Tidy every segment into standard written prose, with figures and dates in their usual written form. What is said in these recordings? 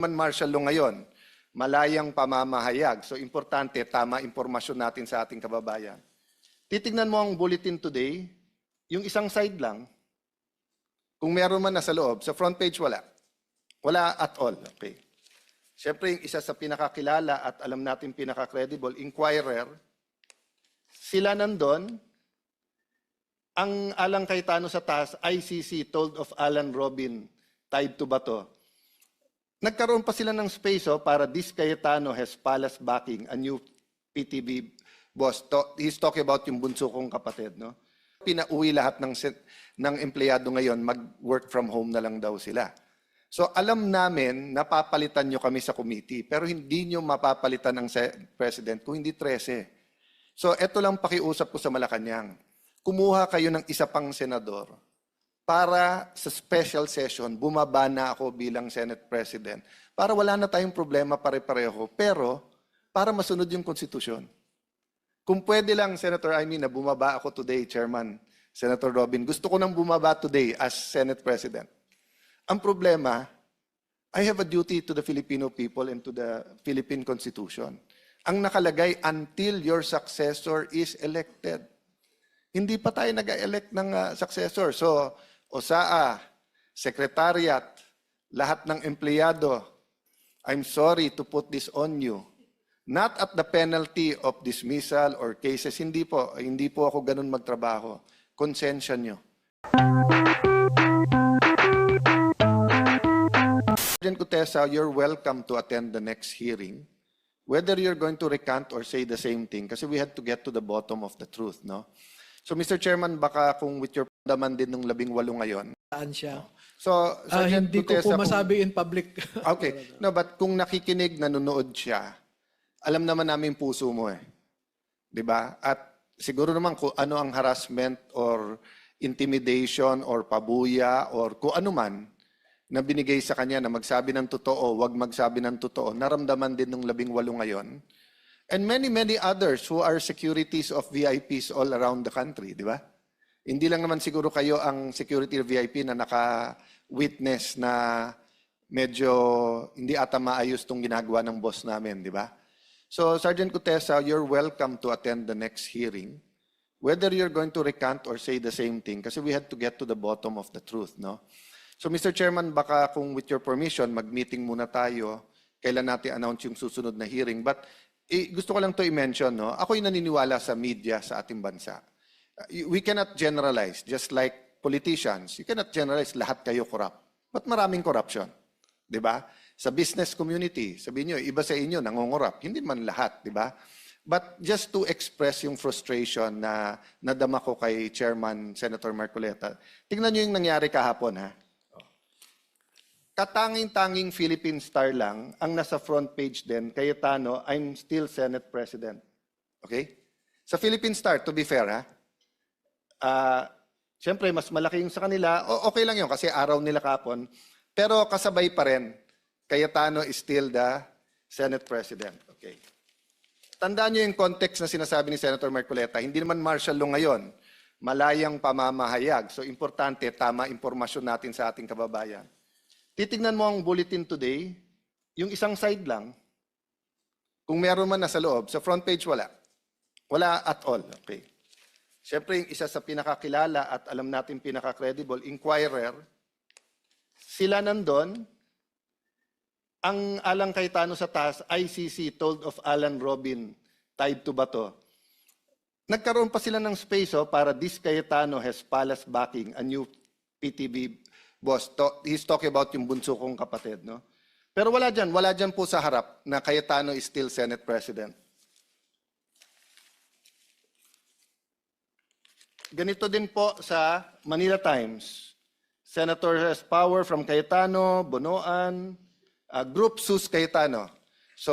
Man martial law ngayon, malayang pamamahayag. So importante, tama impormasyon natin sa ating kababayan. Titignan mo ang bulletin today, yung isang side lang, kung meron man nasa loob, sa front page wala. Wala at all. Okay. Siyempre, yung isa sa pinakakilala at alam natin pinaka-credible, Inquirer, sila nandun, ang Alang Cayetano sa taas, ICC told of Alan Robin tied to Bato. Nagkaroon pa sila ng space para this Cayetano has palace backing, a new PTV boss. He's talking about yung bunso kong kapatid. No? Pinauwi lahat ng empleyado ngayon, mag-work from home na lang daw sila. So alam namin, napapalitan nyo kami sa committee, pero hindi nyo mapapalitan ng president kung hindi 13. So eto lang pakiusap ko sa Malacanang. Kumuha kayo ng isa pang senador para sa special session, bumaba na ako bilang Senate President para wala na tayong problema pare-pareho, pero para masunod yung konstitusyon. Kung pwede lang, Senator Amy, na bumaba ako today, Chairman, Senator Robin, gusto ko nang bumaba today as Senate President. Ang problema, I have a duty to the Filipino people and to the Philippine Constitution. Ang nakalagay, until your successor is elected. Hindi pa tayo nag-elect ng successor. So, OSAA, Secretariat, lahat ng empleyado, I'm sorry to put this on you. Not at the penalty of dismissal or cases. Hindi po ako ganun magtrabaho. Konsensya nyo. Sergeant Gutesa, you're welcome to attend the next hearing. Whether you're going to recant or say the same thing, kasi we had to get to the bottom of the truth, no? So, Mr. Chairman, baka kung with your pandaman din ng 18 ngayon. Saan siya? So, Sergeant hindi ko Gutesa, po masabi in public. Okay. No, but kung nakikinig, nanonood siya, alam naman namin puso mo eh. 'Di ba? At siguro naman kung ano ang harassment or intimidation or pabuya or kung ano man na binigay sa kanya na magsabi ng totoo, wag magsabi ng totoo, naramdaman din ng 18 ngayon. And many, many others who are securities of VIPs all around the country, di ba? Hindi lang naman siguro kayo ang security of VIP na naka-witness na medyo hindi ata maayos itong ginagawa ng boss namin, di ba? So, Sergeant Gutesa, you're welcome to attend the next hearing. Whether you're going to recant or say the same thing, kasi we had to get to the bottom of the truth, no? So, Mr. Chairman, baka kung with your permission, mag-meeting muna tayo, kailan natin announce yung susunod na hearing. But gusto ko lang to i-mention, no? Ako'y naniniwala sa media sa ating bansa. We cannot generalize, just like politicians. You cannot generalize lahat kayo corrupt. But maraming corruption. Di ba? Sa business community, sabihin nyo, iba sa inyo, nangongorrupt. Hindi man lahat, di ba? But just to express yung frustration na nadama ko kay Chairman Senator Marcoleta, tingnan nyo yung nangyari kahapon, ha? Katanging-tanging Philippine Star lang ang nasa front page din, Cayetano, I'm still Senate President. Okay? Sa Philippine Star, to be fair, ha? Siyempre, mas malaki yung sa kanila. Okay lang yun kasi araw nila kapon. Pero kasabay pa rin, Cayetano is still the Senate President. Okay. Tandaan nyo yung context na sinasabi ni Senator Marcoleta. Hindi naman martial law ngayon. Malayang pamamahayag. So, importante, tama impormasyon natin sa ating kababayan. Titignan mo ang bulletin today, yung isang side lang, kung meron man nasa loob, sa front page wala. Wala at all. Okay. Siyempre, yung isa sa pinakakilala at alam natin pinaka-credible, Inquirer, sila nandun, ang Alang Cayetano sa taas, ICC told of Alan Robin tied to Bato. Nagkaroon pa sila ng space para this Cayetano has palace backing, a new PTV boss. He's talking about yung bunso kong kapatid. No? Pero wala dyan po sa harap na Cayetano is still Senate President. Ganito din po sa Manila Times. Senator has power from Cayetano, Bonoan, Group Sus Cayetano. So,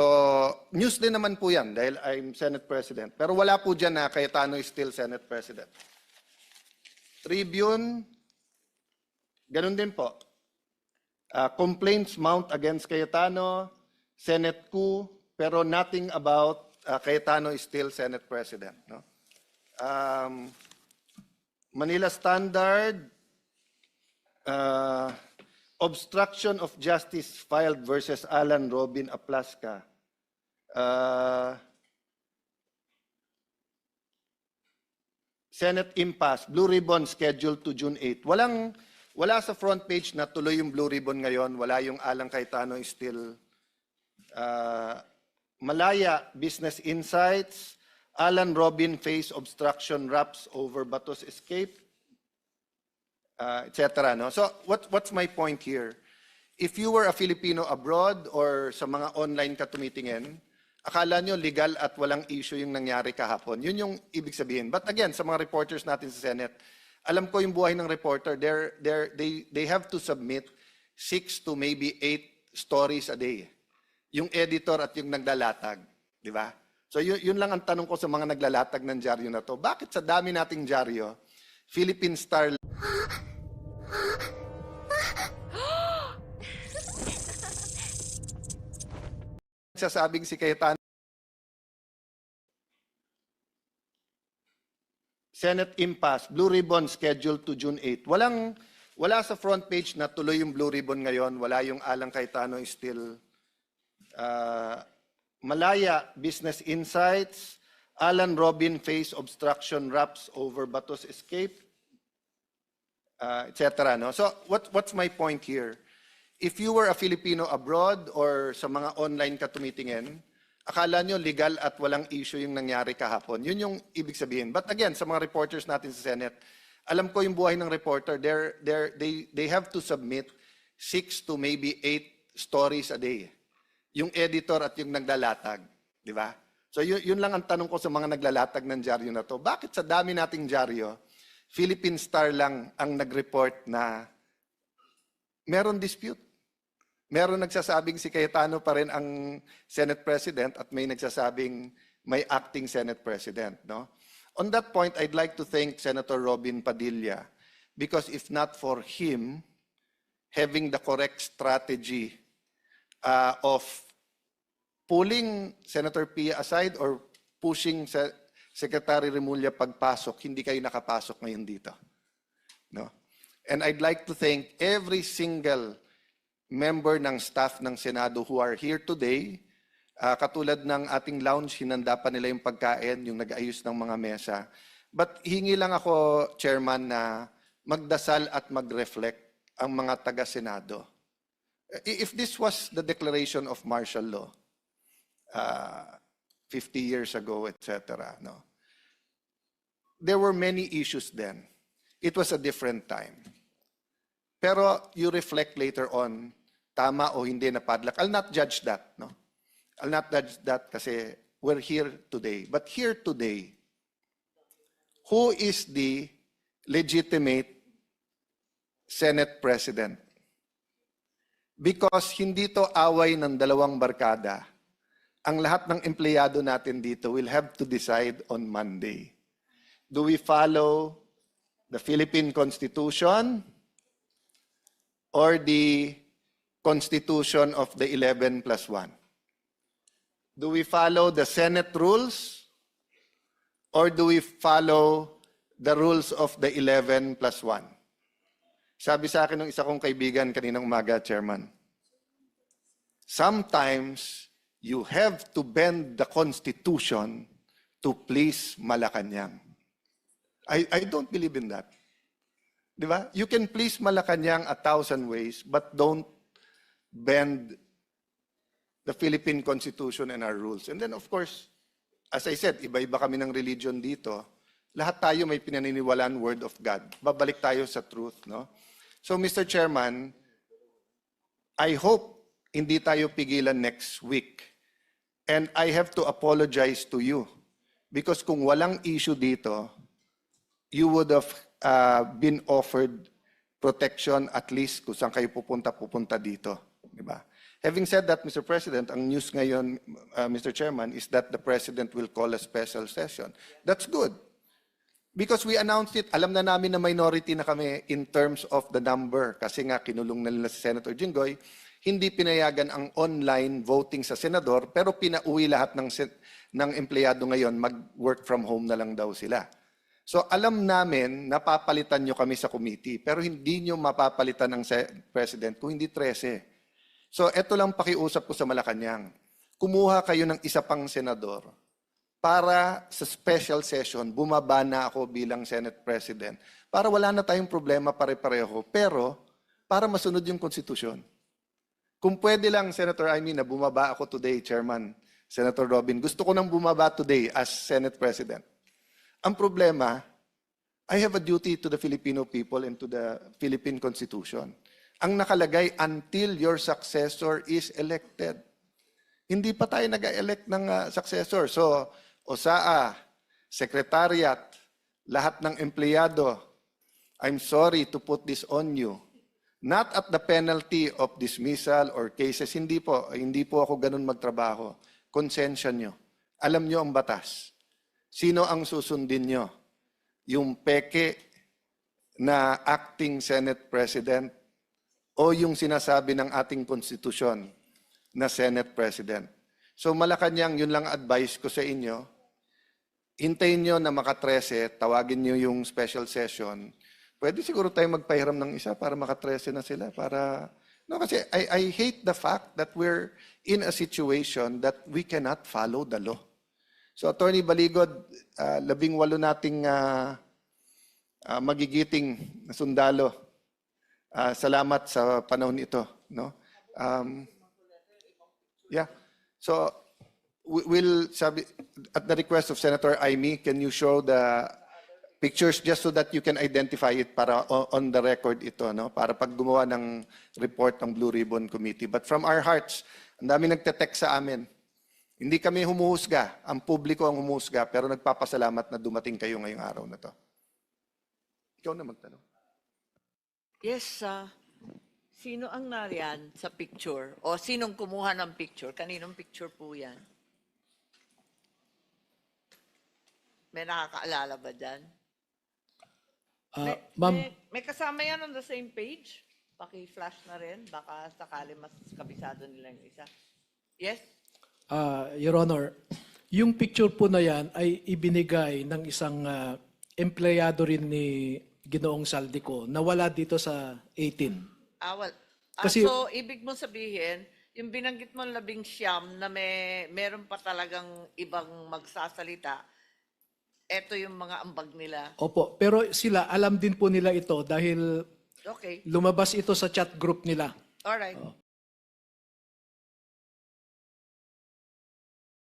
news din naman po yan dahil I'm Senate President. Pero wala po dyan na Cayetano is still Senate President. Tribune, ganun din po. Complaints mount against Cayetano, Senate coup, pero nothing about Cayetano is still Senate President. No? Manila Standard, obstruction of justice filed versus Alan Robin Aplaska. Senate impasse, Blue Ribbon scheduled to June 8. Wala sa front page na tuloy yung Blue Ribbon ngayon. Wala yung Alan Cayetano is still Malaya Business Insights, Alan Robin face obstruction wraps over Batos escape, etc. No? So what's my point here? If you were a Filipino abroad or sa mga online ka tumitingin, akala nyo legal at walang issue yung nangyari kahapon. Yun yung ibig sabihin. But again, sa mga reporters natin sa Senate, alam ko yung buhay ng reporter, they have to submit 6 to maybe 8 stories a day. Yung editor at yung naglalatag. Di ba? So yun lang ang tanong ko sa mga naglalatag ng dyaryo na to. Bakit sa dami nating dyaryo, Philippine Star sasabing si Cayetano Senate impasse, Blue Ribbon scheduled to June 8. Wala sa front page na tuloy yung Blue Ribbon ngayon. Wala yung Alan Cayetano is still Malaya Business Insights, Alan Robin face obstruction wraps over Batos escape, etc. No? So what's my point here? If you were a Filipino abroad or sa mga online ka tumitingin, akala nyo legal at walang issue yung nangyari kahapon. Yun yung ibig sabihin. But again, sa mga reporters natin sa Senate, alam ko yung buhay ng reporter, they have to submit 6 to maybe 8 stories a day. Yung editor at yung naglalatag. Di ba? So yun lang ang tanong ko sa mga naglalatag ng dyaryo na to. Bakit sa dami nating dyaryo, Philippine Star lang ang nag-report na meron dispute? Meron nagsasabing si Cayetano pa rin ang Senate President at may nagsasabing may acting Senate President. No? On that point, I'd like to thank Senator Robin Padilla because if not for him having the correct strategy of pulling Senator Pia aside or pushing Secretary Remulla pagpasok, hindi kayo nakapasok ngayon dito. No? And I'd like to thank every single member ng staff ng Senado who are here today. Katulad ng ating lounge, hinanda pa nila yung pagkain, yung nag-ayos ng mga mesa. But hingi lang ako, Chairman, na magdasal at mag-reflect ang mga taga-Senado. If this was the declaration of martial law, 50 years ago, etc., no? There were many issues then. It was a different time. Pero you reflect later on, tama o hindi na padlock. I'll not judge that, no? I'll not judge that kasi we're here today. But here today, who is the legitimate Senate President? Because hindi to away ng dalawang barkada. Ang lahat ng empleyado natin dito will have to decide on Monday. Do we follow the Philippine Constitution or the Constitution of the 11+1? Do we follow the Senate rules or do we follow the rules of the 11+1? Sabi sa akin ng isa kong kaibigan kaninang umaga, Chairman, sometimes you have to bend the Constitution to please Malacanang. I don't believe in that. Di ba? You can please Malacanang 1,000 ways, but don't bend the Philippine Constitution and our rules. And then, of course, as I said, iba-iba kami ng religion dito. Lahat tayo may pinaniniwalaan word of God. Babalik tayo sa truth, no? So, Mr. Chairman, I hope hindi tayo pigilan next week. And I have to apologize to you. Because kung walang issue dito, you would have been offered protection at least kung saan kayo pupunta dito. Diba? Having said that, Mr. President, ang news ngayon, Mr. Chairman, is that the President will call a special session. That's good. Because we announced it, alam na namin na minority na kami in terms of the number. Kasi nga, kinulong na nila si Senator Jinggoy, hindi pinayagan ang online voting sa senador, pero pinauwi lahat ng empleyado ngayon, mag-work from home na lang daw sila. So alam namin napapalitan nyo kami sa committee, pero hindi nyo mapapalitan ng President kung hindi 13. So eto lang pakiusap ko sa Malacanang. Kumuha kayo ng isa pang senador para sa special session, bumaba na ako bilang Senate President para wala na tayong problema pare-pareho, pero para masunod yung konstitusyon. Kung pwede lang, Senator Amy, na bumaba ako today, Chairman, Senator Robin, gusto ko nang bumaba today as Senate President. Ang problema, I have a duty to the Filipino people and to the Philippine Constitution. Ang nakalagay, until your successor is elected. Hindi pa tayo nag-elect ng successor. So, OSAA, Secretariat, lahat ng empleyado, I'm sorry to put this on you. Not at the penalty of dismissal or cases. Hindi po ako ganun magtrabaho. Konsensya nyo. Alam nyo ang batas. Sino ang susundin nyo? Yung peke na acting Senate President o yung sinasabi ng ating konstitusyon na Senate President? So Malacanang, yun lang advice ko sa inyo. Hintayin nyo na maka-13, tawagin nyo yung special session. Pwede siguro tayo magpahiram ng isa para maka-13 na sila. Kasi I hate the fact that we're in a situation that we cannot follow the law. So Attorney Baligod, 18 nating magigiting na sundalo. Salamat sa panahon ito. No? Yeah. So we'll sabi, at the request of Senator Amy, can you show the pictures just so that you can identify it para on the record ito, no? Para pag gumawa ng report ng Blue Ribbon Committee. But from our hearts, ang dami nagte-text sa amin. Hindi kami humuhusga, ang publiko ang humuhusga, pero nagpapasalamat na dumating kayo ngayong araw na to. Ikaw na magtanong. Yes, sino ang nariyan sa picture? O sinong kumuha ng picture? Kaninong picture po yan? May nakakaalala ba dyan? Ma'am, May kasama yan on the same page? Paki-flash na rin. Baka sakali mas kabisado nila yung isa. Yes? Your Honor, yung picture po na yan ay ibinigay ng isang empleyado rin ni Ginoong Saldico na wala dito sa 18. Kasi- So, ibig mo sabihin, yung binanggit mo 19 na meron pa talagang ibang magsasalita, eto yung mga ambag nila. Opo, pero sila, alam din po nila ito dahil Okay. lumabas ito sa chat group nila. Alright.